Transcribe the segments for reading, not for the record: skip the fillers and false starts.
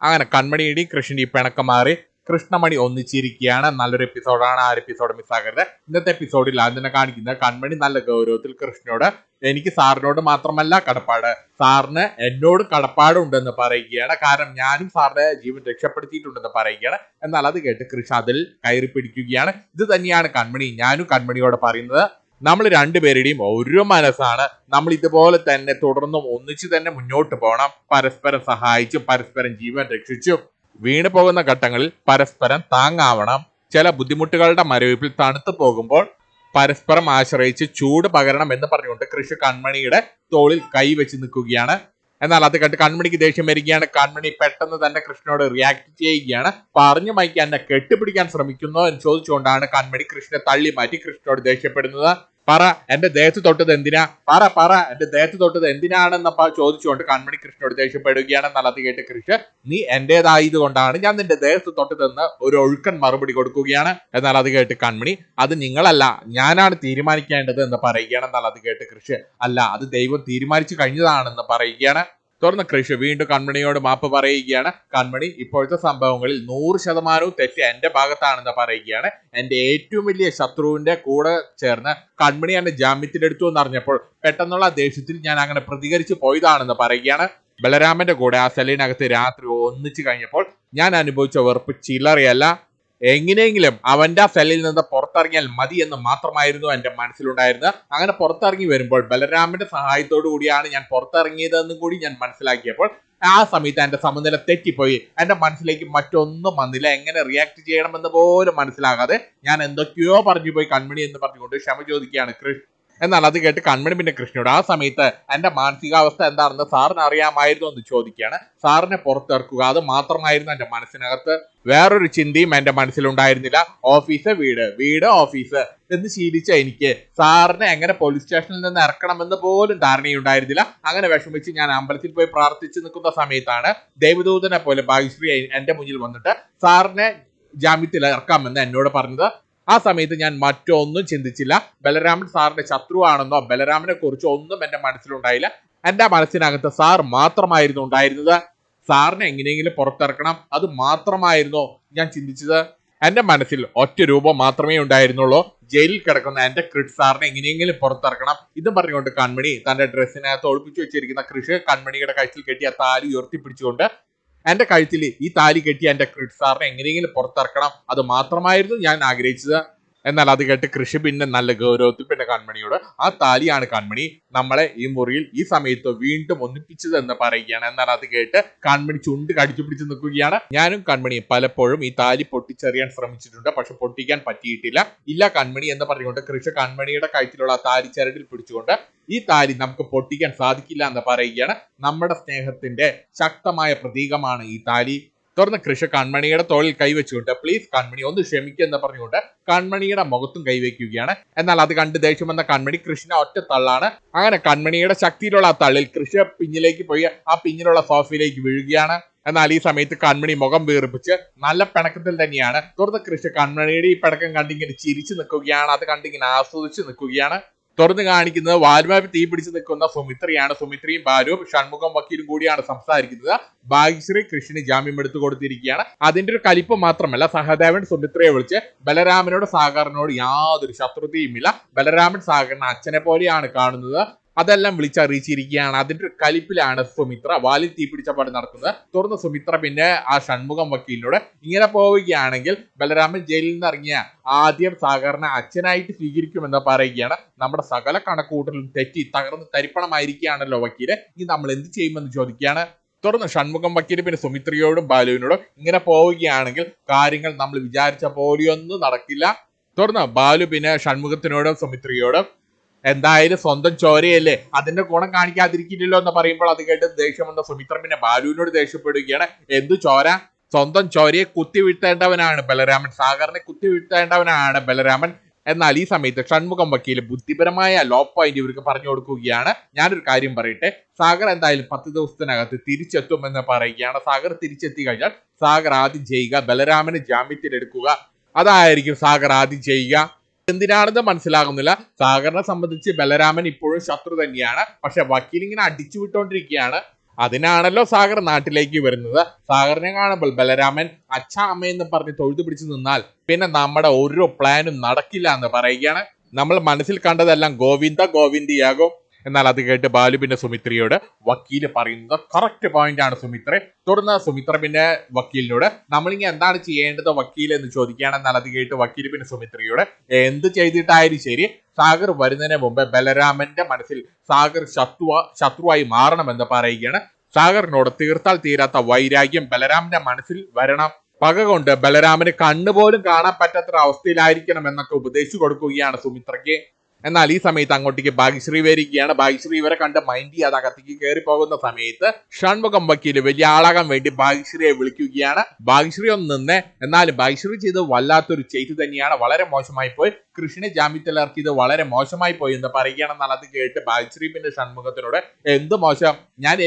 അങ്ങനെ കൺമണിയുടെയും കൃഷ്ണന്റെയും പിണക്കം മാറി കൃഷ്ണമണി ഒന്നിച്ചിരിക്കുകയാണ്. നല്ലൊരു എപ്പിസോഡാണ്. ആ എപ്പിസോഡ് മിസ്സാക്കരുത്. ഇന്നത്തെ എപ്പിസോഡിൽ അതിനെ കാണിക്കുന്നത് കൺമണി നല്ല ഗൗരവത്തിൽ കൃഷ്ണനോട് എനിക്ക് സാറിനോട് മാത്രമല്ല കടപ്പാട്, സാറിന് എന്നോട് കടപ്പാടുണ്ടെന്ന് പറയുകയാണ്. കാരണം ഞാനും സാറിന്റെ ജീവൻ രക്ഷപ്പെടുത്തിയിട്ടുണ്ടെന്ന് പറയുകയാണ്. എന്നാൽ അത് കേട്ട് കൃഷ്ണ അതിൽ കയറി പിടിക്കുകയാണ്. ഇത് തന്നെയാണ് കൺമണി ഞാനും കൺമണിയോട് പറയുന്നത്. നമ്മൾ രണ്ടുപേരുടെയും ഒരു മനസ്സാണ്. നമ്മൾ ഇതുപോലെ തന്നെ തുടർന്നും ഒന്നിച്ചു തന്നെ മുന്നോട്ട് പോകണം. പരസ്പരം സഹായിച്ചും പരസ്പരം ജീവൻ രക്ഷിച്ചും വീണു പോകുന്ന ഘട്ടങ്ങളിൽ പരസ്പരം താങ്ങാവണം. ചില ബുദ്ധിമുട്ടുകളുടെ മരവിപ്പിൽ തണുത്തു പോകുമ്പോൾ പരസ്പരം ആശ്രയിച്ച് ചൂട് പകരണം എന്ന് പറഞ്ഞുകൊണ്ട് കൃഷ്ണ കൺമണിയുടെ തോളിൽ കൈവച്ച് നിൽക്കുകയാണ്. എന്നാൽ അത് കണ്ട് കൺമണിക്ക് ദേഷ്യം വരികയാണ്. കൺമണി പെട്ടെന്ന് തന്നെ കൃഷ്ണനോട് റിയാക്ട് ചെയ്യുകയാണ്. പറഞ്ഞു മയക്കി എന്നെ കെട്ടുപിടിക്കാൻ ശ്രമിക്കുന്നോ എന്ന് ചോദിച്ചുകൊണ്ടാണ് കൺമണി കൃഷ്ണനെ തള്ളി മാറ്റി കൃഷ്ണനോട് ദേഷ്യപ്പെടുന്നത്. പറ എന്റെ ദേഹത്ത് തൊട്ടത് എന്തിനാ, പറ എന്റെ ദേഹത്ത് തൊട്ടത് എന്തിനാണെന്ന് ചോദിച്ചുകൊണ്ട് കൺമണി കൃഷ്ണനോട് ദേഷ്യപ്പെടുകയാണ്. എന്നാൽ അത് കേട്ട് കൃഷ്ണ നീ എന്റേതായത് കൊണ്ടാണ് ഞാൻ നിന്റെ ദേഹത്ത് തൊട്ടതെന്ന് ഒരു ഒഴുക്കൻ മറുപടി കൊടുക്കുകയാണ്. എന്നാൽ അത് കേട്ട് കൺമണി അത് നിങ്ങളല്ല ഞാനാണ് തീരുമാനിക്കേണ്ടത് എന്ന് പറയുകയാണ്. എന്നാൽ അത് കേട്ട് കൃഷ്ണ അല്ല അത് ദൈവം തീരുമാനിച്ചു കഴിഞ്ഞതാണെന്ന് പറയുകയാണ്. തുടർന്ന് കൃഷ്ണ വീണ്ടും കൺമണിയോട് മാപ്പ് പറയുകയാണ്. കൺമണി ഇപ്പോഴത്തെ സംഭവങ്ങളിൽ 100% തെറ്റ് എന്റെ ഭാഗത്താണെന്ന് പറയുകയാണ്. എന്റെ ഏറ്റവും വലിയ ശത്രുവിന്റെ കൂടെ ചേർന്ന് കൺമണി എന്നെ ജാമ്യത്തിലെടുത്തു എന്നറിഞ്ഞപ്പോൾ പെട്ടെന്നുള്ള ദേഷ്യത്തിൽ ഞാൻ അങ്ങനെ പ്രതികരിച്ചു പോയതാണെന്ന് പറയുകയാണ്. ബലരാമന്റെ കൂടെ ആ സെല്ലിനകത്ത് രാത്രി ഒന്നിച്ചു കഴിഞ്ഞപ്പോൾ ഞാൻ അനുഭവിച്ച വെറുപ്പ് ചില്ലറയല്ല. എങ്ങനെയെങ്കിലും അവന്റെ ആ സെല്ലിൽ നിന്ന് പുറത്തിറങ്ങിയാൽ മതി എന്ന് മാത്രമായിരുന്നു എന്റെ മനസ്സിലുണ്ടായിരുന്നത്. അങ്ങനെ പുറത്തിറങ്ങി വരുമ്പോൾ ബലരാമന്റെ സഹായത്തോടു കൂടിയാണ് ഞാൻ പുറത്തിറങ്ങിയതെന്നും കൂടി ഞാൻ മനസ്സിലാക്കിയപ്പോൾ ആ സമയത്ത് എന്റെ സമനില തെറ്റിപ്പോയി. എന്റെ മനസ്സിലേക്ക് മറ്റൊന്നും വന്നില്ല. എങ്ങനെ റിയാക്ട് ചെയ്യണമെന്ന് പോലും മനസ്സിലാകാതെ ഞാൻ എന്തൊക്കെയോ പറഞ്ഞു പോയി കൺമണി എന്ന് പറഞ്ഞുകൊണ്ട് ക്ഷമ ചോദിക്കുകയാണ് കൃഷ്ണ. എന്നാൽ അത് കേട്ട് കൺമണി പിന്നെ കൃഷ്ണനോട് ആ സമയത്ത് എന്റെ മാനസികാവസ്ഥ എന്താണെന്ന് സാറിന് അറിയാമായിരുന്നു എന്ന് ചോദിക്കുകയാണ്. സാറിനെ പുറത്തിറക്കുക അത് മാത്രമായിരുന്നു എന്റെ മനസ്സിനകത്ത്. വേറൊരു ചിന്തയും എന്റെ മനസ്സിലുണ്ടായിരുന്നില്ല. ഓഫീസ് വീട്, വീട് ഓഫീസ് എന്ന് ശീലിച്ച എനിക്ക് സാറിനെ എങ്ങനെ പോലീസ് സ്റ്റേഷനിൽ നിന്ന് ഇറക്കണമെന്ന് പോലും ധാരണയുണ്ടായിരുന്നില്ല. അങ്ങനെ വിഷമിച്ച് ഞാൻ അമ്പലത്തിൽ പോയി പ്രാർത്ഥിച്ചു നിൽക്കുന്ന സമയത്താണ് ദേവദൂതനെ പോലെ ഭാഗ്യശ്രീ എന്റെ മുന്നിൽ വന്നിട്ട് സാറിനെ ജാമ്യത്തിൽ ഇറക്കാമെന്ന് എന്നോട് പറഞ്ഞത്. ആ സമയത്ത് ഞാൻ മറ്റൊന്നും ചിന്തിച്ചില്ല. ബലരാമൻ സാറിന്റെ ശത്രുവാണെന്നോ ബലരാമനെ കുറിച്ച് ഒന്നും എന്റെ മനസ്സിലുണ്ടായില്ല. എന്റെ മനസ്സിനകത്ത് സാർ മാത്രമായിരുന്നു ഉണ്ടായിരുന്നത്. സാറിനെ എങ്ങനെയെങ്കിലും പുറത്തിറക്കണം അത് മാത്രമായിരുന്നു ഞാൻ ചിന്തിച്ചത്. എന്റെ മനസ്സിൽ ഒറ്റ രൂപം മാത്രമേ ഉണ്ടായിരുന്നുള്ളൂ. ജയിലിൽ കിടക്കുന്ന എന്റെ ക്രിഡ് സാറിനെ എങ്ങനെയെങ്കിലും പുറത്തിറക്കണം. ഇതും പറഞ്ഞുകൊണ്ട് കൺമണി തന്റെ ഡ്രസ്സിനകത്ത് ഒളിപ്പിച്ചു വെച്ചിരിക്കുന്ന കൃഷി കൺമണിയുടെ കഴുത്തിൽ കെട്ടിയ താലി ഉയർത്തിപ്പിടിച്ചുകൊണ്ട് എന്റെ കഴുത്തിൽ ഈ താലി കെട്ടി എന്റെ ക്രിഡ് സാറിനെ എങ്ങനെയെങ്കിലും പുറത്തിറക്കണം അത് മാത്രമായിരുന്നു ഞാൻ ആഗ്രഹിച്ചത്. എന്നാൽ അത് കേട്ട് കൃഷി പിന്നെ നല്ല ഗൗരവത്തിൽ പിന്നെ കൺമണിയോട് ആ താലിയാണ് കൺമണി നമ്മളെ ഈ മുറിയിൽ ഈ സമയത്ത് വീണ്ടും ഒന്നിപ്പിച്ചത് എന്ന് പറയുകയാണ്. എന്നാൽ അത് കേട്ട് കൺമണി ചുണ്ട് കടിച്ചു പിടിച്ച് നിൽക്കുകയാണ്. ഞാനും കൺമണിയും പലപ്പോഴും ഈ താലി പൊട്ടിച്ചെറിയാൻ ശ്രമിച്ചിട്ടുണ്ട്, പക്ഷെ പൊട്ടിക്കാൻ പറ്റിയിട്ടില്ല. ഇല്ല കൺമണി എന്ന് പറഞ്ഞുകൊണ്ട് കൃഷി കൺമണിയുടെ കഴുത്തിലുള്ള താലി ചരടിൽ പിടിച്ചുകൊണ്ട് ഈ താലി നമുക്ക് പൊട്ടിക്കാൻ സാധിക്കില്ല എന്ന് പറയുകയാണ്. നമ്മുടെ സ്നേഹത്തിന്റെ ശക്തമായ പ്രതീകമാണ് ഈ താലി. തുടർന്ന് കൃഷി കൺമണിയുടെ തോളിൽ കൈവച്ചുകൊണ്ട് പ്ലീസ് കൺമണി ഒന്ന് ക്ഷമിക്കുക എന്ന് പറഞ്ഞുകൊണ്ട് കൺമണിയുടെ മുഖത്തും കൈവയ്ക്കുകയാണ്. എന്നാൽ അത് കണ്ട് ദേഷ്യം വന്ന കൺമണി കൃഷ്ണ ഒറ്റ തള്ളാണ്. അങ്ങനെ കൺമണിയുടെ ശക്തിയിലുള്ള ആ തള്ളിൽ കൃഷി പിന്നിലേക്ക് പോയി ആ പിന്നിലുള്ള സോഫയിലേക്ക് വീഴുകയാണ്. എന്നാൽ ഈ സമയത്ത് കൺമണി മുഖം വീർപ്പിച്ച് നല്ല പിണക്കത്തിൽ തന്നെയാണ്. തുടർന്ന് കൃഷി കൺമണിയുടെ ഈ പിണക്കം കണ്ടിങ്ങനെ ചിരിച്ചു നിൽക്കുകയാണ്. അത് കണ്ടിങ്ങനെ ആസ്വദിച്ച് നിൽക്കുകയാണ്. തുറന്നു കാണിക്കുന്നത് വാലുമായി തീ പിടിച്ച് നിൽക്കുന്ന സുമിത്രയാണ്. സുമിത്രയും ബാലുവും ഷൺമുഖം വക്കീലും കൂടിയാണ് സംസാരിക്കുന്നത്. ഭാഗ്യശ്രീ കൃഷ്ണന് ജാമ്യം എടുത്തു കൊടുത്തിരിക്കുകയാണ്. അതിന്റെ ഒരു കലിപ്പ് മാത്രമല്ല, സഹദേവൻ സുമിത്രയെ വിളിച്ച് ബലരാമനോട് സാഗറിനോട് യാതൊരു ശത്രുതയുമില്ല, ബലരാമൻ സാഗറിനെ അച്ഛനെ പോലെയാണ് കാണുന്നത്, അതെല്ലാം വിളിച്ചറിയിച്ചിരിക്കുകയാണ്. അതിന്റെ ഒരു കലിപ്പിലാണ് സുമിത്ര വാലിൽ തീ പിടിച്ച പാട് നടക്കുന്നത്. തുറന്ന് സുമിത്ര പിന്നെ ആ ഷൺമുഖം വക്കീലിനോട് ഇങ്ങനെ പോവുകയാണെങ്കിൽ ബലരാമൻ ജയിലിൽ നിന്ന് ഇറങ്ങിയ ആദ്യം സാഗറിനെ അച്ഛനായിട്ട് സ്വീകരിക്കുമെന്ന് പറയുകയാണ്. നമ്മുടെ സകല കണക്കൂട്ടലും തെറ്റി തകർന്ന് തരിപ്പണമായിരിക്കുകയാണല്ലോ വക്കീല്, ഇനി നമ്മൾ എന്ത് ചെയ്യുമെന്ന് ചോദിക്കുകയാണ്. തുടർന്ന് ഷൺമുഖം വക്കീല് പിന്നെ സുമിത്രയോടും ബാലുവിനോടും ഇങ്ങനെ പോവുകയാണെങ്കിൽ കാര്യങ്ങൾ നമ്മൾ വിചാരിച്ച പോലെയൊന്നും നടക്കില്ല. തുടർന്ന് ബാലു പിന്നെ ഷൺമുഖത്തിനോടും സുമിത്രയോടും എന്തായാലും സ്വന്തം ചോരയല്ലേ അതിന്റെ ഗുണം കാണിക്കാതിരിക്കില്ലല്ലോ എന്ന് പറയുമ്പോൾ അത് കേട്ട് ദേഷ്യം വന്ന സുമിത്ര പിന്നെ ബാലുവിനോട് ദേഷ്യപ്പെടുകയാണ്. എന്തു ചോര? സ്വന്തം ചോരയെ കുത്തിവീഴ്ത്തേണ്ടവനാണ് ബലരാമൻ, സാഗറിനെ കുത്തിവീഴ്ത്തേണ്ടവനാണ് ബലരാമൻ. എന്നാൽ ഈ സമയത്ത് ഷൺമുഖം വക്കീല് ബുദ്ധിപരമായ ലോ പോയിന്റ് ഇവർക്ക് പറഞ്ഞു കൊടുക്കുകയാണ്. ഞാനൊരു കാര്യം പറയട്ടെ, സാഗർ എന്തായാലും 10 ദിവസത്തിനകത്ത് തിരിച്ചെത്തുമെന്ന് പറയുകയാണ്. സാഗർ തിരിച്ചെത്തി കഴിഞ്ഞാൽ സാഗർ ആദ്യം ചെയ്യുക ബലരാമന് ജാമ്യത്തിലെടുക്കുക, അതായിരിക്കും സാഗർ ആദ്യം ചെയ്യുക. എന്തിനാണെന്ന് മനസ്സിലാകുന്നില്ല. സാഗറിനെ സംബന്ധിച്ച് ബലരാമൻ ഇപ്പോഴും ശത്രു തന്നെയാണ്. പക്ഷെ വക്കീൽ ഇങ്ങനെ അടിച്ചു വിട്ടോണ്ടിരിക്കുകയാണ്. അതിനാണല്ലോ സാഗർ നാട്ടിലേക്ക് വരുന്നത്. സാഗറിനെ കാണുമ്പോൾ ബലരാമൻ അച്ഛ അമ്മയെന്ന് പറഞ്ഞ് തൊഴുതു പിടിച്ചു നിന്നാൽ പിന്നെ നമ്മുടെ ഒരു പ്ലാനും നടക്കില്ല എന്ന് പറയുകയാണ്. നമ്മൾ മനസ്സിൽ കണ്ടതെല്ലാം ഗോവിന്ദ ഗോവിന്ദിയാകും. എന്നാൽ അത് കേട്ട് ബാലു പിന്നെ സുമിത്രയോട് വക്കീല് പറയുന്നത് കറക്റ്റ് പോയിന്റ് ആണ് സുമിത്ര. തുടർന്ന് സുമിത്ര പിന്നെ വക്കീലിനോട് നമ്മളിങ്ങനെ എന്താണ് ചെയ്യേണ്ടത് വക്കീൽ എന്ന് ചോദിക്കുകയാണ്. എന്നാൽ അത് കേട്ട് വക്കീല് പിന്നെ സുമിത്രയോട് എന്ത് ചെയ്തിട്ടായാലും ശരി സാഗർ വരുന്നതിന് മുമ്പ് ബലരാമന്റെ മനസ്സിൽ സാഗർ ശത്രുവായി മാറണമെന്ന് പറയുകയാണ്. സാഗറിനോട് തീർത്താൽ തീരാത്ത വൈരാഗ്യം ബലരാമന്റെ മനസ്സിൽ വരണം. പക കൊണ്ട് ബലരാമന് കണ്ണുപോലും കാണാൻ പറ്റാത്ത അവസ്ഥയിലായിരിക്കണം എന്നൊക്കെ ഉപദേശിച്ചു കൊടുക്കുകയാണ് സുമിത്രയ്ക്ക്. എന്നാൽ ഈ സമയത്ത് അങ്ങോട്ടേക്ക് ഭാഗ്യശ്രീ വരികയാണ്. ഭാഗ്യശ്രീ ഇവരെ കണ്ട് മൈൻഡ് ചെയ്യാതെ അകത്തേക്ക് കയറി പോകുന്ന സമയത്ത് ഷൺമുഖം വക്കീല് വലിയ ആളാകാൻ വേണ്ടി ഭാഗ്യശ്രീയെ വിളിക്കുകയാണ്. ഭാഗ്യശ്രീ ഒന്ന് നിന്നേ. എന്നാലും ഭാഗ്യശ്രീ ചെയ്ത് വല്ലാത്തൊരു ചെയ്തു തന്നെയാണ്. വളരെ മോശമായി പോയി. കൃഷ്ണനെ ജാമ്യത്തിലിറക്കിയത് വളരെ മോശമായി പോയി എന്ന് പറയുകയാണെന്നാൽ അത് കേട്ട് ഭാഗ്യശ്രീ പിന്നെ ഷൺമുഖത്തിനോട് എന്ത് മോശം,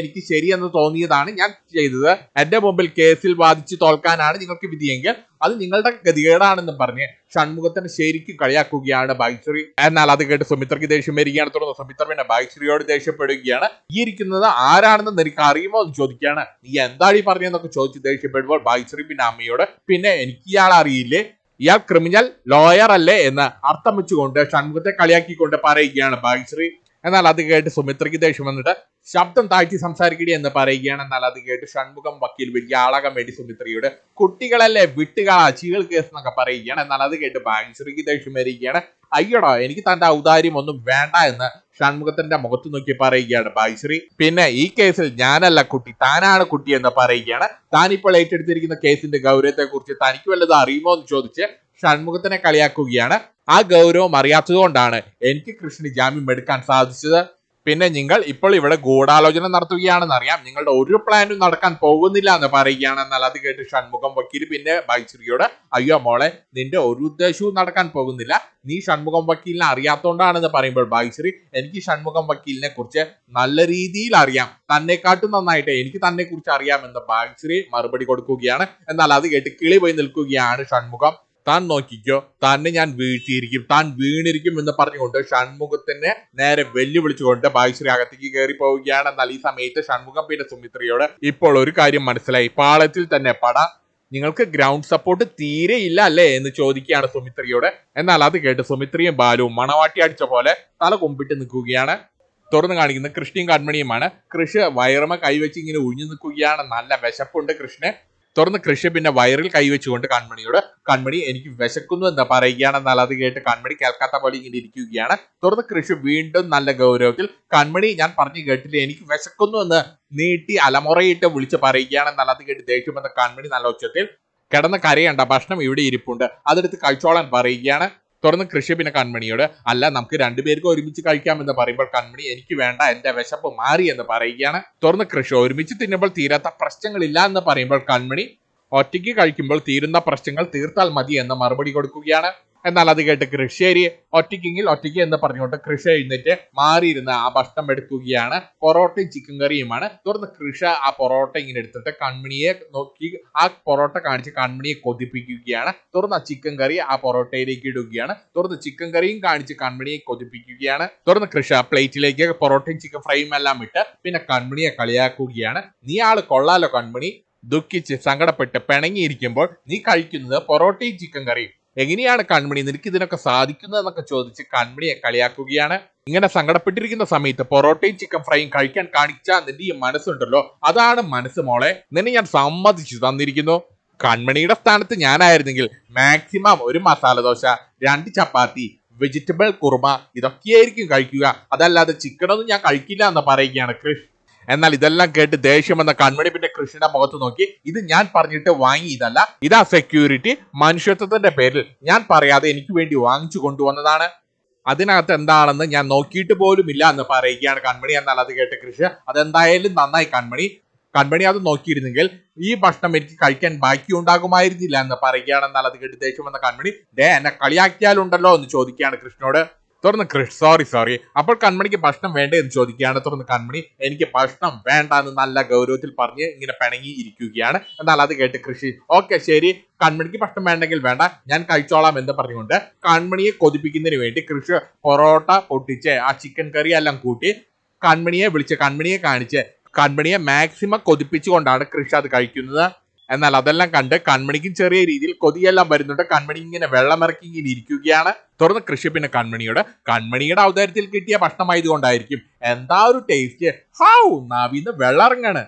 എനിക്ക് ശരിയെന്ന് തോന്നിയതാണ് ഞാൻ ചെയ്തത്. എന്റെ മുമ്പിൽ കേസിൽ വാദിച്ച് തോൽക്കാനാണ് നിങ്ങൾക്ക് വിധിയെങ്കിൽ അത് നിങ്ങളുടെ ഗതികേടാണെന്ന് പറഞ്ഞ് ഷൺമുഖത്തിന് ശരിക്കും കളിയാക്കുകയാണ് ഭാഗ്യശ്രീ. എന്നാൽ അത് കേട്ട് സുമിത്രയ്ക്ക് ദേഷ്യം വരികയാണ്. തുടർന്ന് സുമിത്ര പിന്നെ ഭാഗ്യശ്രീയോട് ദേഷ്യപ്പെടുകയാണ്. ഈ ഇരിക്കുന്നത് ആരാണെന്ന് നിനക്ക് അറിയുമോ എന്ന് ചോദിക്കുകയാണ്. നീ എന്താണ് ഈ പറഞ്ഞതെന്നൊക്കെ ചോദിച്ച് ദേഷ്യപ്പെടുമ്പോൾ ഭാഗ്യശ്രീ പിന്നെ അമ്മയോട് പിന്നെ എനിക്ക് ഇയാൾ അറിയില്ലേ, ഇയാൾ ക്രിമിനൽ ലോയർ അല്ലേ എന്ന് അർത്ഥം വെച്ചുകൊണ്ട് ഷൺമുഖത്തെ കളിയാക്കിക്കൊണ്ട് പറയുകയാണ് ഭാഗ്യശ്രീ. എന്നാൽ അത് കേട്ട് സുമിത്രയ്ക്ക് ദേഷ്യം വന്നിട്ട് ശബ്ദം താഴ്ത്തി സംസാരിക്കടി എന്ന് പറയുകയാണ്. എന്നാൽ അത് കേട്ട് ഷൺമുഖം വക്കീൽ വലിയ ആളാകാൻ വേണ്ടി സുമിത്രയോട് കുട്ടികളല്ലേ വിട്ടുകളാ ചീകൾ കേസ് എന്നൊക്കെ പറയുകയാണ്. എന്നാൽ അത് കേട്ട് ഭാഗ്യശ്രീക്ക് ദേഷ്യം വരികയാണ്. അയ്യടോ എനിക്ക് തന്റെ ഔദാര്യം ഒന്നും വേണ്ട എന്ന് ഷൺമുഖത്തിന്റെ മുഖത്ത് നോക്കി പറയുകയാണ് ഭാഗ്യശ്രീ. പിന്നെ ഈ കേസിൽ ഞാനല്ല കുട്ടി, താനാണ് കുട്ടി എന്ന് പറയുകയാണ്. താനിപ്പോൾ ഏറ്റെടുത്തിരിക്കുന്ന കേസിന്റെ ഗൗരവത്തെ കുറിച്ച് തനിക്ക് വല്ലതും അറിയുമോ എന്ന് ചോദിച്ച് ഷൺമുഖത്തിനെ കളിയാക്കുകയാണ്. ആ ഗൗരവം അറിയാത്തത് കൊണ്ടാണ് എനിക്ക് കൃഷ്ണന് ജാമ്യം എടുക്കാൻ സാധിച്ചത്. പിന്നെ നിങ്ങൾ ഇപ്പോൾ ഇവിടെ ഗൂഢാലോചന നടത്തുകയാണെന്ന് അറിയാം, നിങ്ങളുടെ ഒരു പ്ലാനും നടക്കാൻ പോകുന്നില്ല എന്ന് പറയുകയാണ്. എന്നാൽ അത് കേട്ട് ഷൺമുഖം വക്കീൽ പിന്നെ ഭാഗ്യശ്രീയോട് അയ്യോ മോളെ നിന്റെ ഒരു ഉദ്ദേശവും നടക്കാൻ പോകുന്നില്ല, നീ ഷൺമുഖം വക്കീലിനെ അറിയാത്തോണ്ടാണെന്ന് പറയുമ്പോൾ ഭാഗ്യശ്രീ എനിക്ക് ഷൺമുഖം വക്കീലിനെ കുറിച്ച് നല്ല രീതിയിൽ അറിയാം, തന്നെക്കാട്ടും നന്നായിട്ട് എനിക്ക് തന്നെ കുറിച്ച് അറിയാമെന്ന് ഭാഗ്യശ്രീ മറുപടി കൊടുക്കുകയാണ്. എന്നാൽ അത് കേട്ട് കിളി പോയി നിൽക്കുകയാണ് ഷൺമുഖം. താൻ നോക്കിക്കോ, തന്നെ ഞാൻ വീഴ്ത്തിയിരിക്കും, താൻ വീണിരിക്കും എന്ന് പറഞ്ഞുകൊണ്ട് ഷൺമുഖത്തിനെ നേരെ വെല്ലുവിളിച്ചുകൊണ്ട് ഭാഗ്യശ്രീ അകത്തേക്ക് കയറി പോവുകയാണ്. എന്നാൽ ഈ സമയത്ത് ഷൺമുഖം പിന്നെ സുമിത്രയോട് ഇപ്പോൾ ഒരു കാര്യം മനസ്സിലായി, പാളയത്തിൽ തന്നെ പട, നിങ്ങൾക്ക് ഗ്രൗണ്ട് സപ്പോർട്ട് തീരെ ഇല്ല അല്ലേ എന്ന് ചോദിക്കുകയാണ് സുമിത്രയോട്. എന്നാൽ അത് കേട്ട് സുമിത്രയും ബാലുവും മണവാട്ടി അടിച്ച പോലെ തല കുമ്പിട്ട് നിൽക്കുകയാണ്. തുറന്ന് കാണിക്കുന്ന കൃഷ്ണയും കൺമണിയുമാണ്. കൃഷ് വയറുമ കൈവച്ച് ഇങ്ങനെ ഒഴിഞ്ഞു നിൽക്കുകയാണ്. നല്ല വിശപ്പുണ്ട് കൃഷ്ണന്. തുറന്ന് കൃഷി പിന്നെ വയറിൽ കൈവച്ചുകൊണ്ട് കൺമണിയോട് കൺമണി എനിക്ക് വിശക്കുന്നു എന്ന് പറയുകയാണ്. എന്നാൽ അത് കേട്ട് കൺമണി കേൾക്കാത്ത പോലെ ഇങ്ങനെ ഇരിക്കുകയാണ്. തുറന്ന് കൃഷി വീണ്ടും നല്ല ഗൗരവത്തിൽ കൺമണി ഞാൻ പറഞ്ഞു കേട്ടില്ല, എനിക്ക് വിശക്കുന്നു എന്ന് നീട്ടി അലമുറയിട്ട് വിളിച്ച് പറയുകയാണ്. എന്നാൽ അത് കേട്ട് ദേഷ്യം വന്ന കൺമണി നല്ല ഉച്ചത്തിൽ കിടന്ന് കരയണ്ട, ഭക്ഷണം ഇവിടെ ഇരിപ്പുണ്ട്, അതെടുത്ത് കഴിച്ചോളാൻ പറയുകയാണ്. തുറന്ന് കൃഷി പിന്നെ കൺമണിയോട് അല്ല നമുക്ക് രണ്ടുപേർക്ക് ഒരുമിച്ച് കഴിക്കാമെന്ന് പറയുമ്പോൾ കൺമണി എനിക്ക് വേണ്ട, എന്റെ വിശപ്പ് മാറി എന്ന് പറയുകയാണ്. തുറന്ന് കൃഷി ഒരുമിച്ച് തിന്നുമ്പോൾ തീരാത്ത പ്രശ്നങ്ങളില്ല എന്ന് പറയുമ്പോൾ കൺമണി ഒറ്റയ്ക്ക് കഴിക്കുമ്പോൾ തീരുന്ന പ്രശ്നങ്ങൾ തീർത്താൽ മതി എന്ന് മറുപടി കൊടുക്കുകയാണ്. എന്നാൽ അത് കേട്ട് കൃഷിയേരി ഒറ്റയ്ക്കെങ്കിൽ ഒറ്റയ്ക്ക് എന്ന് പറഞ്ഞുകൊണ്ട് കൃഷി എഴുന്നേറ്റ് മാറിയിരുന്ന ആ ഭക്ഷണം എടുക്കുകയാണ്. പൊറോട്ടയും ചിക്കൻ കറിയുമാണ്. തുടർന്ന് കൃഷി ആ പൊറോട്ട ഇങ്ങനെ എടുത്തിട്ട് കൺമണിയെ നോക്കി ആ പൊറോട്ട കാണിച്ച് കൺമണിയെ കൊതിപ്പിക്കുകയാണ്. തുടർന്ന് ആ ചിക്കൻ കറി ആ പൊറോട്ടയിലേക്ക് ഇടുകയാണ്. തുടർന്ന് ചിക്കൻ കറിയും കാണിച്ച് കൺമണിയെ കൊതിപ്പിക്കുകയാണ്. തുടർന്ന് കൃഷി ആ പ്ലേറ്റിലേക്ക് പൊറോട്ടയും ചിക്കൻ ഫ്രൈയും എല്ലാം ഇട്ട് പിന്നെ കൺമണിയെ കളിയാക്കുകയാണ്. നീ ആള് കൊള്ളാലോ കൺമണി, ദുഃഖിച്ച് സങ്കടപ്പെട്ട് പിണങ്ങിയിരിക്കുമ്പോൾ നീ കഴിക്കുന്നത് പൊറോട്ടയും ചിക്കൻ കറിയും, എങ്ങനെയാണ് കൺമണി നിനക്ക് ഇതിനൊക്കെ സാധിക്കുന്നത് എന്നൊക്കെ ചോദിച്ച് കൺമണിയെ കളിയാക്കുകയാണ്. ഇങ്ങനെ സങ്കടപ്പെട്ടിരിക്കുന്ന സമയത്ത് പൊറോട്ടയും ചിക്കൻ ഫ്രൈയും കഴിക്കാൻ കാണിച്ച നിന്റെ ഈ മനസ്സുണ്ടല്ലോ, അതാണ് മനസ്സ് മോളെ, നിന്നെ ഞാൻ സമ്മതിച്ചു തന്നിരിക്കുന്നു. കൺമണിയുടെ സ്ഥാനത്ത് ഞാനായിരുന്നെങ്കിൽ മാക്സിമം ഒരു മസാല ദോശ, 2 ചപ്പാത്തി, വെജിറ്റബിൾ കുറുമ ഇതൊക്കെയായിരിക്കും കഴിക്കുക, അതല്ലാതെ ചിക്കനൊന്നും ഞാൻ കഴിക്കില്ല എന്ന് പറയുകയാണ് കൃഷ്. എന്നാൽ ഇതെല്ലാം കേട്ട് ദേഷ്യം വന്ന കൺമണി പിന്നെ കൃഷ്ണന്റെ മുഖത്ത് നോക്കി ഇത് ഞാൻ പറഞ്ഞിട്ട് വാങ്ങിയതല്ല, ഇതാ സെക്യൂരിറ്റി, മനുഷ്യത്വത്തിന്റെ പേരിൽ ഞാൻ പറയാതെ എനിക്ക് വേണ്ടി വാങ്ങിച്ചു കൊണ്ടുവന്നതാണ്, അതിനകത്ത് എന്താണെന്ന് ഞാൻ നോക്കിയിട്ട് പോലും ഇല്ല എന്ന് പറയുകയാണ് കൺമണി. എന്നാൽ അത് കേട്ട് കൃഷി അതെന്തായാലും നന്നായി കൺമണി അത് നോക്കിയിരുന്നെങ്കിൽ ഈ ഭക്ഷണം എനിക്ക് കഴിക്കാൻ ബാക്കി ഉണ്ടാകുമായിരുന്നില്ല എന്ന് പറയുകയാണ്. എന്നാൽ അത് കേട്ട് ദേഷ്യം വന്ന കൺമണി എന്നെ കളിയാക്കിയാലുണ്ടല്ലോ എന്ന് ചോദിക്കുകയാണ് കൃഷ്ണനോട്. തുറന്ന് കൃഷ് സോറി അപ്പോൾ കൺമണിക്ക് ഭക്ഷണം വേണ്ടേ എന്ന് ചോദിക്കുകയാണ്. തുറന്ന് കൺമണി എനിക്ക് ഭക്ഷണം വേണ്ട എന്ന് നല്ല ഗൗരവത്തിൽ പറഞ്ഞ് ഇങ്ങനെ പിണങ്ങി ഇരിക്കുകയാണ്. എന്നാൽ അത് കേട്ട് കൃഷി ഓക്കെ ശരി, കൺമണിക്ക് ഭക്ഷണം വേണ്ടെങ്കിൽ വേണ്ട, ഞാൻ കഴിച്ചോളാം എന്ന് പറഞ്ഞുകൊണ്ട് കൺമണിയെ കൊതിപ്പിക്കുന്നതിന് വേണ്ടി കൃഷി പൊറോട്ട പൊട്ടിച്ച് ആ ചിക്കൻ കറി എല്ലാം കൂട്ടി കൺമണിയെ വിളിച്ച് കൺമണിയെ കാണിച്ച് കൺമണിയെ മാക്സിമം കൊതിപ്പിച്ചുകൊണ്ടാണ് കൃഷി അത് കഴിക്കുന്നത്. എന്നാൽ അതെല്ലാം കണ്ട് കൺമണിക്കും ചെറിയ രീതിയിൽ കൊതിയെല്ലാം വരുന്നുണ്ട്. കൺമണി ഇങ്ങനെ വെള്ളമിറക്കി ഇങ്ങനെ ഇരിക്കുകയാണ്. തുടർന്ന് കൃഷി പിന്നെ കൺമണിയുടെ അവതാരത്തിൽ കിട്ടിയ ഭക്ഷണമായതുകൊണ്ടായിരിക്കും എന്താ ഒരു ടേസ്റ്റ്, ഹൗ നാവിന്ന് വെള്ളമിറങ്ങാണ്.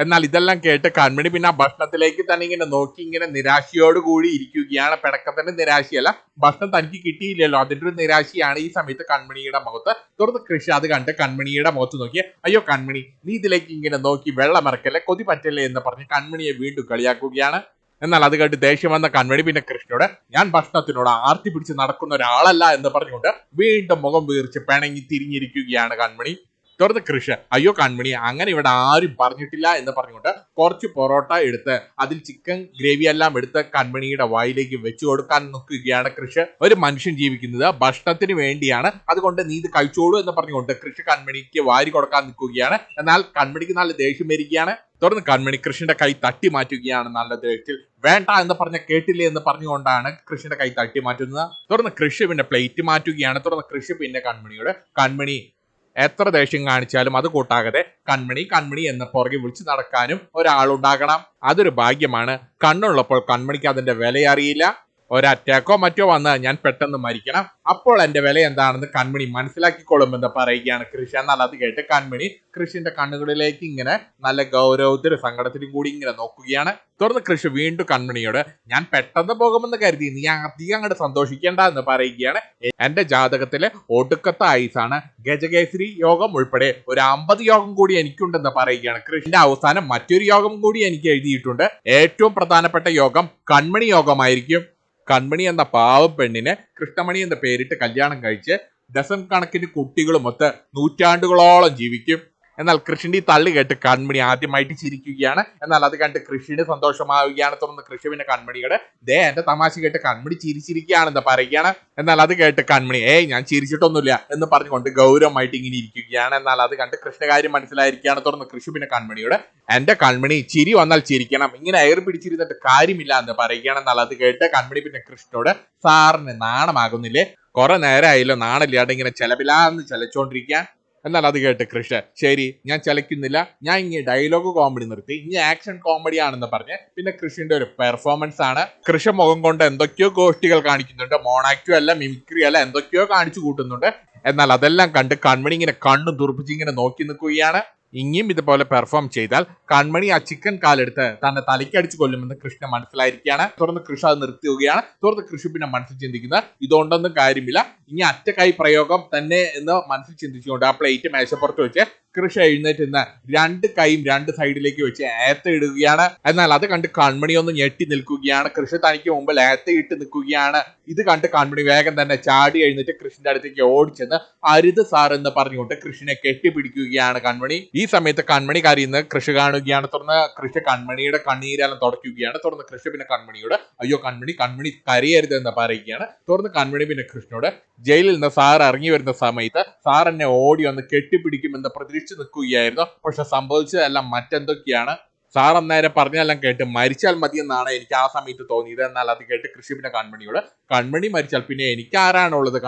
എന്നാൽ ഇതെല്ലാം കേട്ട് കൺമണി പിന്നെ ആ ഭക്ഷണത്തിലേക്ക് തന്നെ ഇങ്ങനെ നോക്കി ഇങ്ങനെ നിരാശയോട് കൂടി ഇരിക്കുകയാണ്. പിണക്കത്തിന്റെ നിരാശയല്ല, ഭക്ഷണം തനിക്ക് കിട്ടിയില്ലല്ലോ അതിന്റെ ഒരു നിരാശയാണ് ഈ സമയത്ത് കൺമണിയുടെ മുഖത്ത്. തുടർന്ന് കൃഷി അത് കണ്ട് കൺമണിയുടെ മുഖത്ത് നോക്കി, അയ്യോ കൺമണി നീ ഇതിലേക്ക് ഇങ്ങനെ നോക്കി വെള്ളമിറക്കല്ലേ, കൊതി പറ്റല്ലേ എന്ന് പറഞ്ഞ് കൺമണിയെ വീണ്ടും കളിയാക്കുകയാണ്. എന്നാൽ അത് കേട്ട് ദേഷ്യം വന്ന കൺമണി പിന്നെ കൃഷ്ണനോട്, ഞാൻ ഭക്ഷണത്തിനോട് ആർത്തി പിടിച്ച് നടക്കുന്ന ഒരാളല്ല എന്ന് പറഞ്ഞുകൊണ്ട് വീണ്ടും മുഖം വീർച്ച് പിണങ്ങി തിരിഞ്ഞിരിക്കുകയാണ് കൺമണി. തുടർന്ന് കൃഷി, അയ്യോ കൺമണി അങ്ങനെ ഇവിടെ ആരും പറഞ്ഞിട്ടില്ല എന്ന് പറഞ്ഞുകൊണ്ട് കുറച്ച് പൊറോട്ട എടുത്ത് അതിൽ ചിക്കൻ ഗ്രേവി എല്ലാം എടുത്ത് കൺമണിയുടെ വായിലേക്ക് വെച്ചു കൊടുക്കാൻ നോക്കുകയാണ് കൃഷി. ഒരു മനുഷ്യൻ ജീവിക്കുന്നത് ഭക്ഷണത്തിന് വേണ്ടിയാണ്, അതുകൊണ്ട് നീ ഇത് കഴിച്ചോളൂ എന്ന് പറഞ്ഞുകൊണ്ട് കൃഷി കൺമണിക്ക് വാരി കൊടുക്കാൻ നിൽക്കുകയാണ്. എന്നാൽ കൺമണിക്ക് നല്ല ദേഷ്യം വരികയാണ്. തുടർന്ന് കൺമണി കൃഷിയുടെ കൈ തട്ടി മാറ്റുകയാണ് നല്ല ദേഷ്യത്തിൽ. വേണ്ട എന്ന് പറഞ്ഞ കേട്ടില്ലേ എന്ന് പറഞ്ഞുകൊണ്ടാണ് കൃഷിയുടെ കൈ തട്ടി മാറ്റുന്നത്. തുടർന്ന് കൃഷി പിന്നെ പ്ലേറ്റ് മാറ്റുകയാണ്. തുടർന്ന് കൃഷി പിന്നെ കൺമണിയോട്, കൺമണി എത്ര ദേഷ്യം കാണിച്ചാലും അത് കൂട്ടാകതെ കൺമണി എന്ന പുറകെ വിളിച്ചു നടക്കാനും ഒരാളുണ്ടാകണം. അതൊരു ഭാഗ്യമാണ്. കണ്ണുള്ളപ്പോൾ കൺമണിക്ക് അതിന്റെ വില അറിയില്ല. ഒരറ്റാക്കോ മറ്റോ വന്ന് ഞാൻ പെട്ടെന്ന് മരിക്കണം, അപ്പോൾ എന്റെ വില എന്താണെന്ന് കൺമണി മനസ്സിലാക്കിക്കൊള്ളുമെന്ന് പറയുകയാണ് കൃഷി. എന്നാൽ അത് കേട്ട് കൺമണി കൃഷിന്റെ കണ്ണുകളിലേക്ക് ഇങ്ങനെ നല്ല ഗൗരവത്തിലും സങ്കടത്തിലും കൂടി ഇങ്ങനെ നോക്കുകയാണ്. തുടർന്ന് കൃഷി വീണ്ടും കൺമണിയോട്, ഞാൻ പെട്ടെന്ന് പോകുമെന്ന് കരുതി നീ അധികം അങ്ങോട്ട് സന്തോഷിക്കേണ്ട എന്ന് പറയുകയാണ്. എന്റെ ജാതകത്തിലെ ഒടുക്കത്തെ ആയുസാണ്, ഗജകേസരി യോഗം ഉൾപ്പെടെ ഒരു 50 യോഗം കൂടി എനിക്കുണ്ടെന്ന് പറയുകയാണ്. കൃഷിന്റെ അവസാനം മറ്റൊരു യോഗം കൂടി എനിക്ക് എഴുതിയിട്ടുണ്ട്. ഏറ്റവും പ്രധാനപ്പെട്ട യോഗം കൺമണി യോഗമായിരിക്കും. കൺമണി എന്ന പാവ പെണ്ണിനെ കൃഷ്ണമണി എന്ന പേരിട്ട് കല്യാണം കഴിച്ച് ഡസൻ കണക്കിന് കുട്ടികളുമൊത്ത് നൂറ്റാണ്ടുകളോളം ജീവിക്കും. എന്നാൽ കൃഷിന്റെ ഈ തള്ളി കേട്ട് കൺമണി ആദ്യമായിട്ട് ചിരിക്കുകയാണ്. എന്നാൽ അത് കണ്ട് കൃഷിന് സന്തോഷമാവുകയാണ്. തുടർന്ന് കൃഷി പിന്നെ കൺമണിയുടെ എന്റെ തമാശ കേട്ട് കൺമണി ചിരിച്ചിരിക്കുകയാണെന്ന് പറയുകയാണ്. എന്നാൽ അത് കേട്ട് കൺമണി ഞാൻ ചിരിച്ചിട്ടൊന്നുമില്ല എന്ന് പറഞ്ഞുകൊണ്ട് ഗൗരവമായിട്ട് ഇങ്ങനെ ഇരിക്കുകയാണ്. എന്നാൽ അത് കണ്ട് കൃഷ്ണ കാര്യം മനസ്സിലായിരിക്കുകയാണ്. തുടർന്ന് കൃഷി പിന്നെ കൺമണിയുടെ, എന്റെ കൺമണി ചിരി വന്നാൽ ചിരിക്കണം, ഇങ്ങനെ എയർ പിടിച്ചിരുന്നിട്ട് കാര്യമില്ല എന്ന് പറയുകയാണ്. എന്നാൽ അത് കേട്ട് കൺമണി പിന്നെ കൃഷ്ണനോട്, സാറിന് നാണമാകുന്നില്ലേ, കുറെ നേരമായല്ലോ നാണില്ലാണ്ട് ഇങ്ങനെ ചെലവിലാന്ന് ചലച്ചോണ്ടിരിക്കാൻ. എന്നാൽ അത് കേട്ട് കൃഷി, ശരി ഞാൻ ചലക്കുന്നില്ല, ഞാൻ ഇങ്ങനെ ഡയലോഗ് കോമഡി നിർത്തി, ഇനി ആക്ഷൻ കോമഡി ആണെന്ന് പറഞ്ഞ് പിന്നെ കൃഷിന്റെ ഒരു പെർഫോമൻസ് ആണ്. കൃഷി മുഖം കൊണ്ട് എന്തൊക്കെയോ ഗോഷ്ടികൾ കാണിക്കുന്നുണ്ട്, മോണാക്ടോ അല്ല മിമിക്രി അല്ല എന്തൊക്കെയോ കാണിച്ചു കൂട്ടുന്നുണ്ട്. എന്നാൽ അതെല്ലാം കണ്ട് കൺമണി ഇങ്ങനെ കണ്ണു തുറപ്പിച്ച് ഇങ്ങനെ നോക്കി നിൽക്കുകയാണ്. ഇനിയും ഇതുപോലെ പെർഫോം ചെയ്താൽ കൺമണി ആ ചിക്കൻ കാലെടുത്ത് തന്നെ തലയ്ക്കടിച്ചു കൊല്ലുമെന്ന് കൃഷ്ണ മനസ്സിലായിരിക്കുകയാണ്. തുടർന്ന് കൃഷി അത് നിർത്തുകയാണ്. തുടർന്ന് കൃഷി പിന്നെ മനസ്സിൽ ചിന്തിക്കുന്നത്, ഇതുകൊണ്ടൊന്നും കാര്യമില്ല, ഇനി അറ്റ കൈ പ്രയോഗം തന്നെ എന്ന് മനസ്സിൽ ചിന്തിച്ചുകൊണ്ട് ആ പ്ലേറ്റ് മേശപ്പുറത്ത് വെച്ച് കൃഷി എഴുന്നേറ്റ് നിന്ന് 2 കൈയും 2 സൈഡിലേക്ക് വെച്ച് ഇടുകയാണ്. എന്നാൽ അത് കണ്ട് കൺമണി ഒന്ന് ഞെട്ടി നിൽക്കുകയാണ്. കൃഷി തനിക്ക് മുമ്പിൽ ഇട്ട് നിൽക്കുകയാണ്. ഇത് കണ്ട് കൺമണി വേഗം തന്നെ ചാടി എഴുന്നേറ്റ് കൃഷിന്റെ അടുത്തേക്ക് ഓടിച്ചെന്ന് അരുത് സാർ എന്ന് പറഞ്ഞുകൊണ്ട് കൃഷിനെ കെട്ടിപ്പിടിക്കുകയാണ് കൺമണി. ഈ സമയത്ത് കൺമണി കരയുന്നത് കൃഷി കാണുകയാണ്. തുടർന്ന് കൃഷി കൺമണിയുടെ കണ്ണീരെല്ലാം തുടയ്ക്കുകയാണ്. തുടർന്ന് കൃഷി പിന്നെ കൺമണിയോട്, അയ്യോ കൺമണി കരയരുത് എന്ന് പറയുകയാണ്. തുടർന്ന് കൺമണി പിന്നെ കൃഷ്ണനോട്, ജയിലിൽ നിന്ന് സാർ ഇറങ്ങി വരുന്ന സമയത്ത് സാർ എന്നെ ഓടി വന്ന് കെട്ടിപ്പിടിക്കുമെന്ന് പ്രതീക്ഷിച്ച് നിൽക്കുകയായിരുന്നു. പക്ഷെ സംഭവിച്ചതെല്ലാം മറ്റെന്തൊക്കെയാണ്. സാർ അന്നേരം പറഞ്ഞെല്ലാം കേട്ട് മരിച്ചാൽ മതി എന്നാണ് എനിക്ക് ആ സമയത്ത് തോന്നിയത്. എന്നാൽ അത് കേട്ട് കൃഷി പിന്നെ കൺമണിയോട്, കൺമണി മരിച്ചാൽ പിന്നെ എനിക്ക് ആരാണുള്ളത്,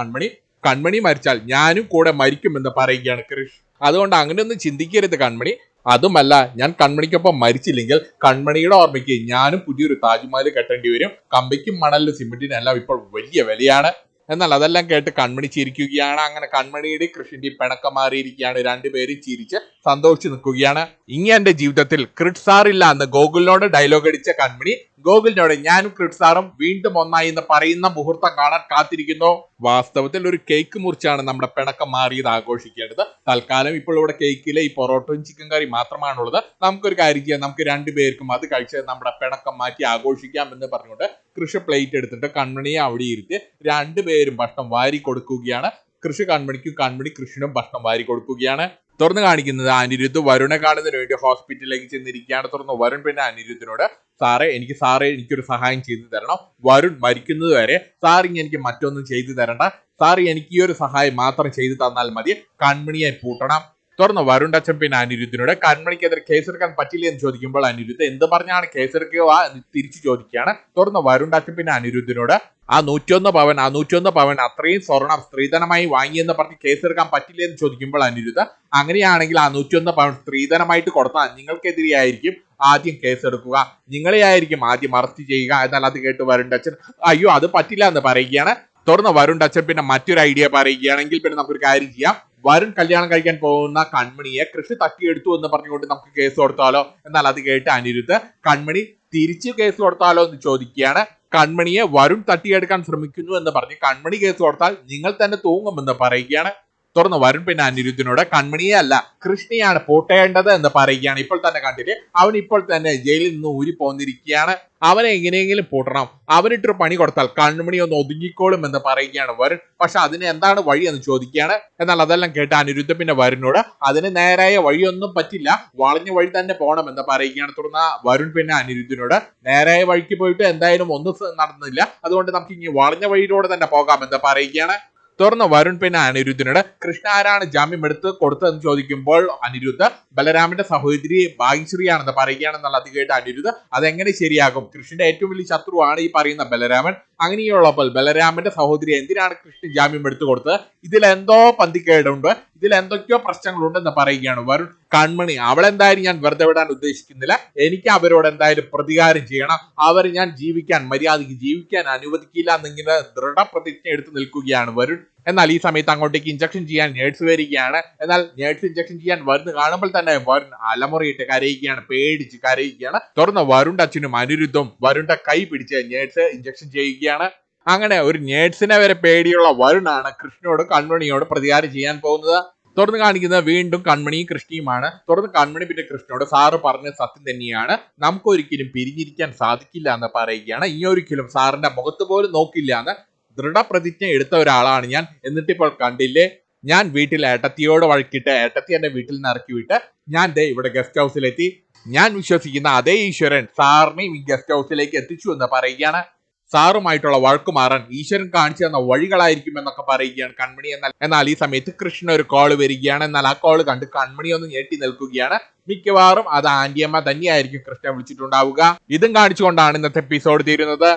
കൺമണി മരിച്ചാൽ ഞാനും കൂടെ മരിക്കുമെന്ന് പറയുകയാണ് കൃഷി. അതുകൊണ്ട് അങ്ങനെയൊന്നും ചിന്തിക്കരുത് കൺമണി. അതുമല്ല, ഞാൻ കൺമണിക്കൊപ്പം മരിച്ചില്ലെങ്കിൽ കൺമണിയുടെ ഓർമ്മയ്ക്ക് ഞാനും പുതിയൊരു താജ്മഹൽ കെട്ടേണ്ടി വരും. കമ്പിക്കും മണലിലും സിമെന്റിനും എല്ലാം ഇപ്പോൾ വലിയ വിലയാണ്. എന്നാൽ അതെല്ലാം കേട്ട് കൺമണി ചിരിക്കുകയാണ്. അങ്ങനെ കൺമണിയുടെ കൃഷിന്റെ പിണക്കം മാറിയിരിക്കുകയാണ്. രണ്ടുപേരും ചിരിച്ച് സന്തോഷിച്ച് നിൽക്കുകയാണ്. ഇനി എന്റെ ജീവിതത്തിൽ ക്രിഡ് സാർ ഇല്ല എന്ന് ഗോകുലിനോട് ഡയലോഗ് അടിച്ച കൺമണി ഗോകുലിനോട്, ഞാനും ക്രിഡ് സാറും വീണ്ടും ഒന്നായി എന്ന് പറയുന്ന മുഹൂർത്തം കാണാൻ കാത്തിരിക്കുന്നു. വാസ്തവത്തിൽ ഒരു കേക്ക് മുറിച്ചാണ് നമ്മുടെ പിണക്കം മാറിയത് ആഘോഷിക്കേണ്ടത്. തൽക്കാലം ഇപ്പോൾ ഇവിടെ കേക്കിലെ ഈ പൊറോട്ടയും ചിക്കൻ കറി മാത്രമാണുള്ളത്. നമുക്കൊരു കാര്യം ചെയ്യാം, നമുക്ക് 2 പേർക്കും അത് കഴിച്ച് നമ്മുടെ പിണക്കം മാറ്റി ആഘോഷിക്കാം എന്ന് പറഞ്ഞുകൊണ്ട് കൃഷി പ്ലേറ്റ് എടുത്തിട്ട് കൺമണിയെ അവിടെ ഇരുത്തി 2 പേരും ഭക്ഷണം വാരി കൊടുക്കുകയാണ്. കൃഷി കൺമണിക്കും കൺമണി കൃഷിനും ഭക്ഷണം വാരി കൊടുക്കുകയാണ്. തുറന്ന് കാണിക്കുന്നത് അനിരുദ്ധ് വരുണെ കാണുന്നതിന് വേണ്ടി ഹോസ്പിറ്റലിലേക്ക് ചെന്നിരിക്കുകയാണ്. തുറന്ന് വരുൺ പിന്നെ അനിരുദ്ധിനോട്, സാറേ എനിക്കൊരു സഹായം ചെയ്തു തരണം, വരുൺ മരിക്കുന്നത് വരെ സാർ ഇനി എനിക്ക് മറ്റൊന്നും ചെയ്തു തരണ്ട, സാർ എനിക്ക് ഈ ഒരു സഹായം മാത്രം ചെയ്തു തന്നാൽ മതി, കൺമണിയെ പൂട്ടണം. തുറന്ന് വരുൺ അച്ഛൻ പിന്നെ അനിരുദ്ധിനോട് കൺമണിക്കെതിരെ കേസെടുക്കാൻ പറ്റില്ല എന്ന് ചോദിക്കുമ്പോൾ അനിരുദ്ധ് എന്ത് പറഞ്ഞാണ് കേസെടുക്കുക എന്ന് തിരിച്ചു ചോദിക്കുകയാണ്. തുറന്ന് വരുൺ അച്ഛൻ പിന്നെ അനിരുദ്ധിനോട് ആ 101 പവൻ അത്രയും സ്വർണം സ്ത്രീധനമായി വാങ്ങിയെന്ന് പറഞ്ഞ് കേസെടുക്കാൻ പറ്റില്ല എന്ന് ചോദിക്കുമ്പോൾ അനിരുദ്ധ് അങ്ങനെയാണെങ്കിൽ ആ 101 പവൻ സ്ത്രീധനമായിട്ട് കൊടുത്താൽ നിങ്ങൾക്കെതിരെയായിരിക്കും ആദ്യം കേസെടുക്കുക, നിങ്ങളെ ആയിരിക്കും ആദ്യം അറസ്റ്റ് ചെയ്യുക. എന്നാൽ അത് കേട്ട് വരുൺ അച്ഛൻ അയ്യോ അത് പറ്റില്ല എന്ന് പറയുകയാണ്. തുറന്ന് വരുൺ അച്ഛൻ പിന്നെ മറ്റൊരു ഐഡിയ പറയുകയാണെങ്കിൽ പിന്നെ നമുക്കൊരു കാര്യം ചെയ്യാം, വരുൺ കല്യാണം കഴിക്കാൻ പോകുന്ന കൺമണിയെ കൃഷി തട്ടിയെടുത്തു എന്ന് പറഞ്ഞുകൊണ്ട് നമുക്ക് കേസ് കൊടുത്താലോ. എന്നാൽ അത് കേട്ട് അനിരുദ്ധ് കൺമണി തിരിച്ച് കേസ് കൊടുത്താലോ എന്ന് ചോദിക്കുകയാണ്. കൺമണിയെ വരുൺ തട്ടിയെടുക്കാൻ ശ്രമിക്കുന്നു എന്ന് പറഞ്ഞ് കൺമണി കേസ് കൊടുത്താൽ നിങ്ങൾ തന്നെ തൂങ്ങുമെന്ന് പറയുകയാണ്. തുറന്ന് വരുൺ പിന്നെ അനിരുദ്ധിനോട് കൺമണിയെ അല്ല കൃഷ്ണയാണ് പൂട്ടേണ്ടത് എന്ന് പറയുകയാണ്. ഇപ്പോൾ തന്നെ കണ്ടില്ലേ, അവൻ ഇപ്പോൾ തന്നെ ജയിലിൽ നിന്ന് ഊരി പോന്നിരിക്കുകയാണ്. അവനെ എങ്ങനെയെങ്കിലും പൂട്ടണം, അവനിട്ടൊരു പണി കൊടുത്താൽ കൺമണി ഒന്ന് ഒതുങ്ങിക്കോളും എന്ന് പറയുകയാണ് വരുൺ. പക്ഷെ അതിന് എന്താണ് വഴി എന്ന് ചോദിക്കുകയാണ്. എന്നാൽ അതെല്ലാം കേട്ട അനിരുദ്ധ പിന്നെ വരുണിനോട് അതിന് നേരായ വഴിയൊന്നും പറ്റില്ല, വളഞ്ഞ വഴി തന്നെ പോകണം എന്ന് പറയുകയാണ്. തുടർന്ന് വരുൺ പിന്നെ അനിരുദ്ധിനോട് നേരായ വഴിക്ക് പോയിട്ട് എന്തായാലും ഒന്നും നടന്നില്ല, അതുകൊണ്ട് നമുക്ക് ഇനി വളഞ്ഞ വഴിയിലൂടെ തന്നെ പോകാമെന്ന് പറയുകയാണ്. തുറന്ന് വരുൺ പിന്നെ അനിരുദ്ധിനോട് കൃഷ്ണ ആരാണ് ജാമ്യം എടുത്ത് കൊടുത്തതെന്ന് ചോദിക്കുമ്പോൾ അനിരുദ്ധ ബലരാമന്റെ സഹോദരി ഭാഗ്യശ്രീയാണെന്ന് പറയുകയാണെന്നുള്ള അത് കേട്ട് അനിരുദ്ധ അതെങ്ങനെ ശരിയാകും, കൃഷ്ണന്റെ ഏറ്റവും വലിയ ശത്രുവാണ് ഈ പറയുന്ന ബലരാമൻ. അങ്ങനെയുള്ളപ്പോൾ ബലരാമന്റെ സഹോദരി എന്തിനാണ് കൃഷ്ണൻ ജാമ്യം എടുത്തു കൊടുത്തത്, ഇതിലെന്തോ പന്തിക്കേടുണ്ട്, ഇതിൽ എന്തൊക്കെയോ പ്രശ്നങ്ങളുണ്ടെന്ന് പറയുകയാണ് വരുൺ. കൺമണി അവളെന്തായാലും ഞാൻ വെറുതെ വിടാൻ ഉദ്ദേശിക്കുന്നില്ല, എനിക്ക് അവരോട് എന്തായാലും പ്രതികാരം ചെയ്യണം, അവർ ഞാൻ മര്യാദയ്ക്ക് ജീവിക്കാൻ അനുവദിക്കില്ല എന്നിങ്ങനെ ദൃഢപ്രതിജ്ഞ എടുത്തു നിൽക്കുകയാണ് വരുൺ. എന്നാൽ ഈ സമയത്ത് അങ്ങോട്ടേക്ക് ഇഞ്ചക്ഷൻ ചെയ്യാൻ നേഴ്സ് വരികയാണ്. എന്നാൽ നേഴ്സ് ഇഞ്ചക്ഷൻ ചെയ്യാൻ വരുന്ന കാണുമ്പോൾ തന്നെ വരുൺ അലമുറയിട്ട് കരയുകയാണ്, പേടിച്ച് കരയുകയാണ്. തുറന്ന് വരുണിന്റെ അച്ഛനും അനിരുദ്ധും വരുണിന്റെ കൈ പിടിച്ച് നേഴ്സ് ഇഞ്ചക്ഷൻ ചെയ്യുകയാണ്. അങ്ങനെ ഒരു നേഴ്സിനെ വരെ പേടിയുള്ള വരുണാണ് കൃഷ്ണയോട് കൺമണിയോട് പ്രതികാരം ചെയ്യാൻ പോകുന്നത്. തുറന്ന് കാണിക്കുന്നത് വീണ്ടും കൺമണിയും കൃഷ്ണയുമാണ്. തുറന്ന് കൺമണി പിന്നെ കൃഷ്ണയോട് സാറ് പറഞ്ഞ സത്യം തന്നെയാണ്, നമുക്കൊരിക്കലും പിരിഞ്ഞിരിക്കാൻ സാധിക്കില്ല എന്ന് പറയുകയാണ്. ഈ ഒരിക്കലും സാറിന്റെ മുഖത്ത് പോലും നോക്കില്ല എന്ന് ദൃഢപ്രതിജ്ഞ എടുത്ത ഒരാളാണ് ഞാൻ. എന്നിട്ടിപ്പോൾ കണ്ടില്ലേ, ഞാൻ വീട്ടിൽ ഏട്ടത്തിയോട് വഴക്കിട്ട് ഏട്ടത്തി എന്നെ വീട്ടിൽ നിന്ന് ഇറക്കി വിട്ട് ഞാൻ ദേ ഇവിടെ ഗസ്റ്റ് ഹൗസിലെത്തി, ഞാൻ വിശ്വസിക്കുന്ന അതേ ഈശ്വരൻ സാറിനെയും ഈ ഗസ്റ്റ് ഹൗസിലേക്ക് എത്തിച്ചു എന്ന് പറയുകയാണ്. സാറുമായിട്ടുള്ള വഴക്ക് മാറാൻ ഈശ്വരൻ കാണിച്ചു തന്ന വഴികളായിരിക്കും എന്നൊക്കെ പറയുകയാണ് കൺമണി. എന്നാൽ ഈ സമയത്ത് കൃഷ്ണ ഒരു കോള് വരികയാണ്. എന്നാൽ ആ കോള് കണ്ട് കൺമണി ഒന്ന് ഞെട്ടി നിൽക്കുകയാണ്. മിക്കവാറും അത് ആന്റിയമ്മ തന്നെയായിരിക്കും കൃഷ്ണ വിളിച്ചിട്ടുണ്ടാവുക. ഇതും കാണിച്ചുകൊണ്ടാണ് ഇന്നത്തെ എപ്പിസോഡ് തീരുന്നത്.